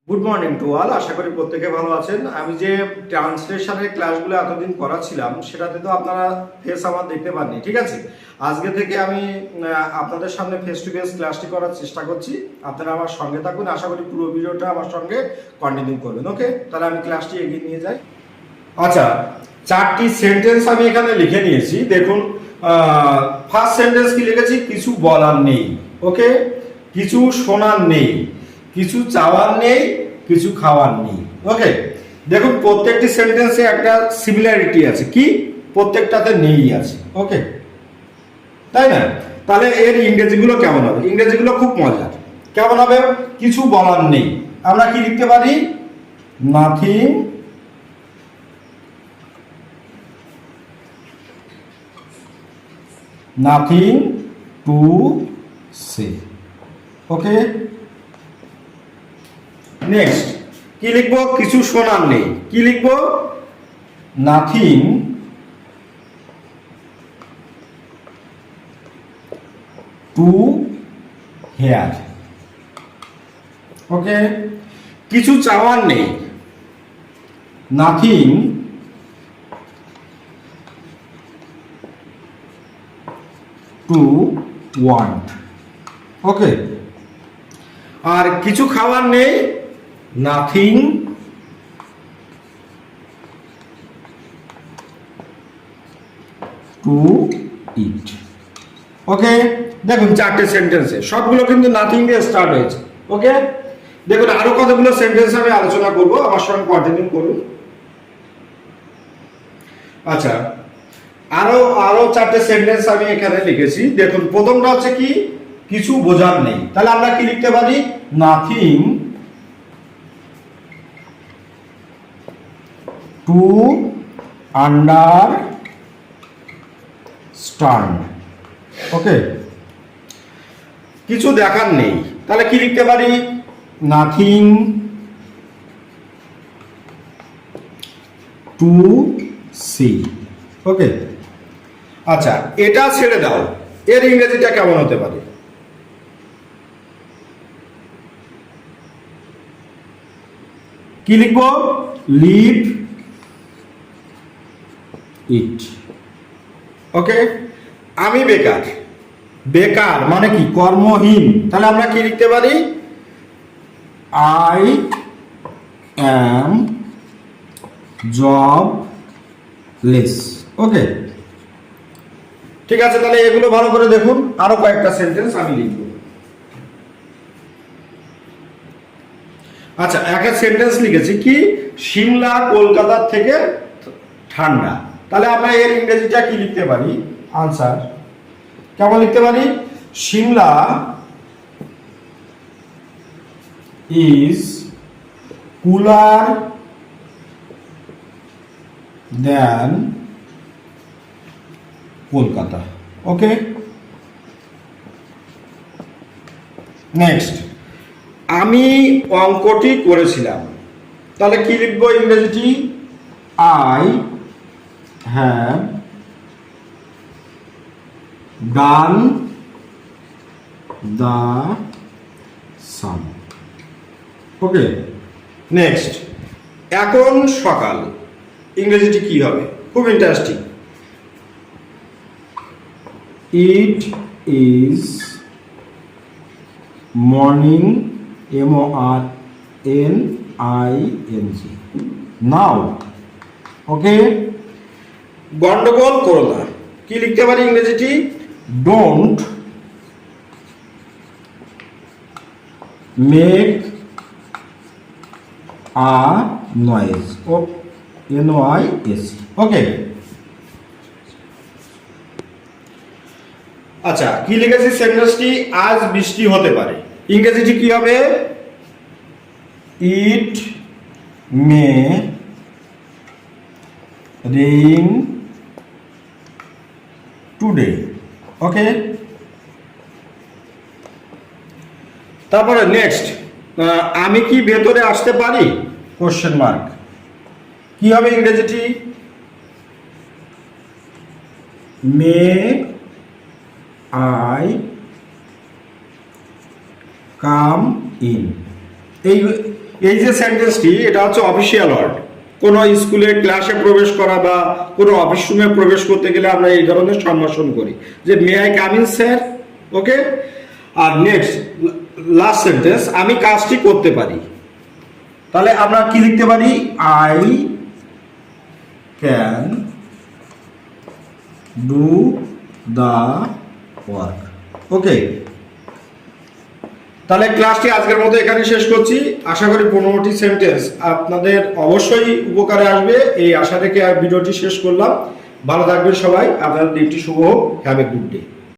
Good morning to all. আশা করি প্রত্যেকে ভালো আছেন। আমি যে ট্রান্সলেশনের ক্লাসগুলো এতদিন করাচ্ছিলাম সেটাতে তো আপনারা ফেস আমার দেখতে পাননি, ঠিক আছে। আজকে থেকে আমি আপনাদের সামনে ফেস টু ফেস ক্লাসটি করার চেষ্টা করছি। আপনারা আমার সঙ্গে থাকুন, আশা করি পুরো ভিডিওটা আমার সঙ্গে কন্টিনিউ করবেন। ওকে, তাহলে আমি ক্লাসটি এগিয়ে নিয়ে যাই। আচ্ছা, চারটি সেন্টেন্স আমি এখানে লিখে নিয়েছি। দেখুন, ফার্স্ট সেন্টেন্স কি লিখেছি? কিছু বলার নেই। ওকে, কিছু শোনার নেই, কিছু চাওয়ার নেই, কিছু খাওয়ার নেই। ওকে, দেখুন প্রত্যেকটি সেন্টেন্সে একটা সিমিলারিটি আছে, কি প্রত্যেকটাতে নেই আছে। ওকে, তাই না? তাহলে এর ইংরেজিগুলো কেমন হবে? ইংরেজিগুলো খুব মজার। কেমন হবে? কিছু বলার নেই, আমরা কি লিখতে পারি? Nothing nothing to say. Okay, next কি লিখবো? কিছু শোনার নেই, কি লিখবো? Nothing to hair. ওকে, কিছু চাওয়ার নেই, নাথিং টু ওয়ান্ট। ওকে, আর কিছু খাওয়ার নেই, নাথিং টু ইট। ওকে, দেখুন চারটে সেন্টেন্সে সবগুলো কিন্তু নাথিং দিয়ে স্টার্ট হয়েছে। ওকে, দেখুন আরো কতগুলো সেন্টেন্স আমি আলোচনা করব, আমার সঙ্গে কন্টিনিউ করুন। আচ্ছা, আরো চারটে সেন্টেন্স আমি এখানে লিখেছি। দেখুন প্রথমটা হচ্ছে কি? কিছু বোঝার নেই। তাহলে আমরা কি লিখতে পারি? Nothing to understand. ওকে, কিছু দেখার নেই, তাহলে কি লিখতে পারি? Nothing to C. ওকে, আচ্ছা এটা ছেড়ে দাও, এর ইংরেজিটা কেমন হতে পারে? কি লিখবো? লিভ ইট। ওকে, আমি বেকার। বেকার মানে কি? কর্মহীন। তাহলে আমরা কি লিখতে পারি? I am jobless. ওকে, ঠিক আছে। তাহলে এগুলো ভালো করে দেখুন। আরো কয়েকটা সেন্টেন্স আমি লিখব। আচ্ছা, একটা সেন্টেন্স লিখেছি কি? সিমলা কলকাতার থেকে ঠান্ডা। তাহলে আমরা এর ইংরেজিটা কি লিখতে পারি? আনসার কেমন লিখতে পারি? Shimla is cooler than Kolkata. Okay, next আমি অঙ্কটি করেছিলাম। তাহলে কি লিখবো ইংরেজিটি? I have done the sum. Okay, next এখন সকাল, ইংরেজিটি কি হবে? খুব interesting. It is morning, MORNING now. Okay, গন্ডগোল করো না, কি লিখতে পারি ইংরেজিটি? Don't make a noise, NOISE। Okay, আচ্ছা কি লিখেছি সেন্টেন্সটি? আজ বৃষ্টি হতে পারে, ইংরেজিটি কি হবে? ইট মে রেইন টুডে। ওকে, তারপরে নেক্সট আমি কি ভেতরে আসতে পারি? কোশ্চেন মার্ক, কি হবে ইংরেজিটি? মে আই কাম ইন। এই যে সেন্টেন্সটি, এটা হচ্ছে অফিসিয়াল ওয়ার্ড। কোনো স্কুলে ক্লাসে প্রবেশ করা বা কোনো অফিস রুমে প্রবেশ করতে গেলে আমরা এই ধরনের সম্ভাষণ করি যে may I come in sir. Okay, আর নেক্সট লাস্ট সেন্টেন্স, আমি কাজটি করতে পারি। তাহলে আমরা কি লিখতে পারি? I can do the work. Okay, তাহলে ক্লাসটি আজকের মতো এখানে শেষ করছি। আশা করি 15টি সেন্টেন্স আপনাদের অবশ্যই উপকারে আসবে, এই আশা রেখে ভিডিওটি শেষ করলাম। ভালো থাকবেন সবাই, আপনাদের দিনটি শুভ হোক। Have a good day.